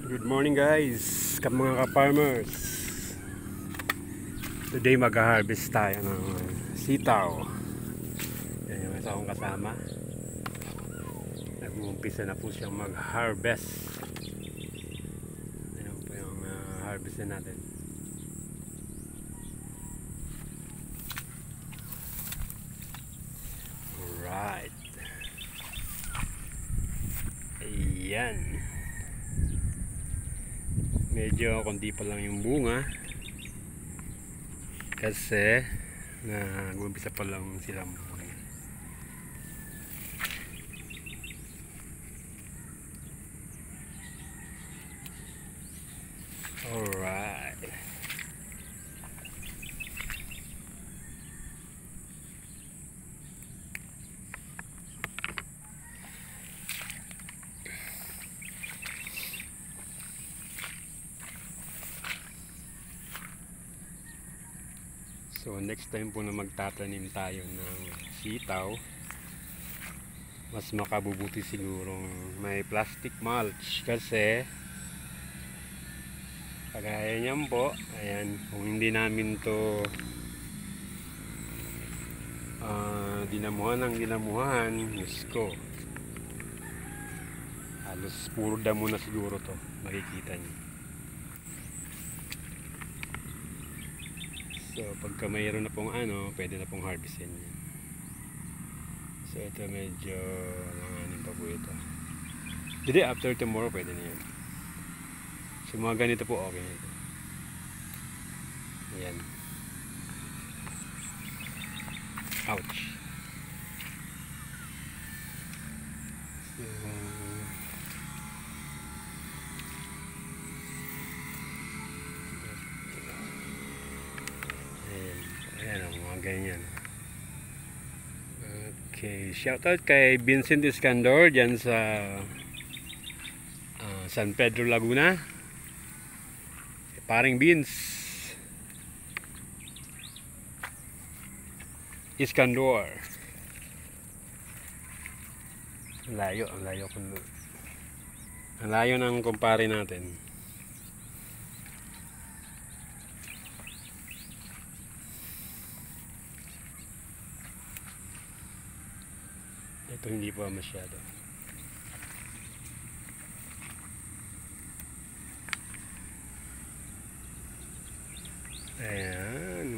Good morning guys, mga ka-farmers. Today mag-harvest tayo ng sitaw. Yan yung isa kong kasama. Nag-uumpisa na po siyang mag-harvest. Yan po yung harvest na natin. Alright. Ayan. Medyo konti pa lang yung bunga kasi nag-uumpisa pa lang sila. Alright. So next time po na magtatanim tayo ng sitaw, mas makabubuti sigurong may plastic mulch kasi kagaya niyan po, ayan, kung hindi namin to dinamuhan, Diyos ko, halos puro damo na siguro to, makikita niyo. So pagka mayroon na pong pwede na pong harvestin yan. So ito medyo langanin pa po ito. Hindi, after tomorrow pwede na yan. So mga ganito po okay na ito. Ayan. Ouch. So, ayan ang mga ganyan. Okay, shoutout kay Vincent Iskandor dyan sa San Pedro, Laguna. Paring Beans Iskandor. Ang layo ang layo ng kumpare natin. Ito hindi pa masyado. Ayan.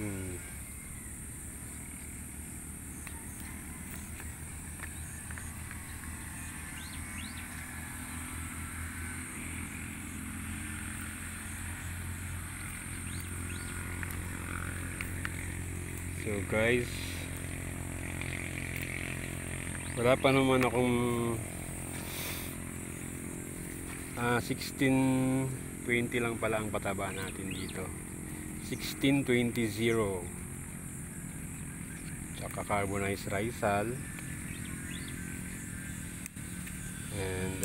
So guys, wala pa naman akong 16-20 lang pala ang pataba natin dito. 16-20-0 tsaka carbonized risal and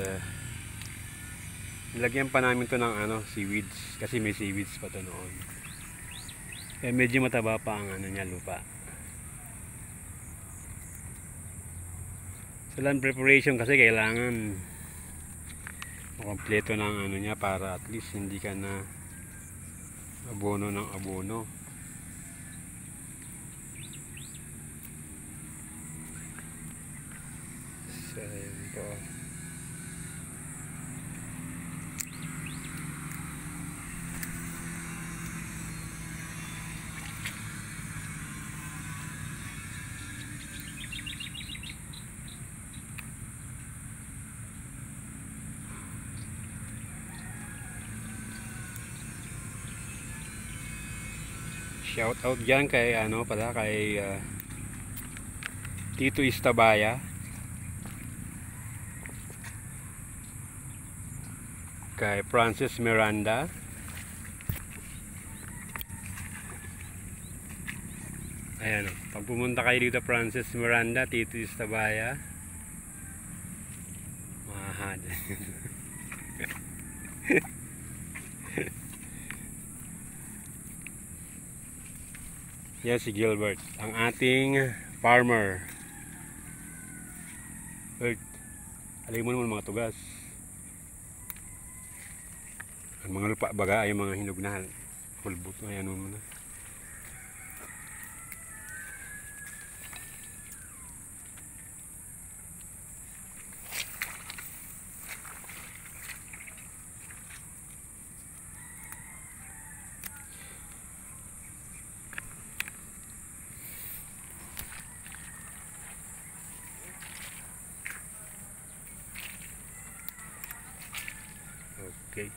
nilagyan pa namin to ng seaweeds kasi may seaweeds pa to noon. Medyo mataba pa ang niya lupa. So land preparation kasi kailangan makompleto ng niya para at least hindi ka na abono ng abono. So yun po. Shout out dyan kay kay Tito Istabaya, kay Francis Miranda, ayan pag pumunta kayo dito Francis Miranda, Tito Istabaya, mahad. Yan si Gilbert, ang ating farmer. Alam mo naman mga tugas. Ang mga lupa baga ay mga hinog na hulbot na yan mo na. Okay.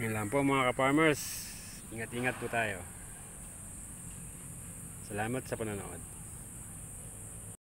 Yan lang po mga ka-farmers. Ingat-ingat po tayo. Salamat sa panonood.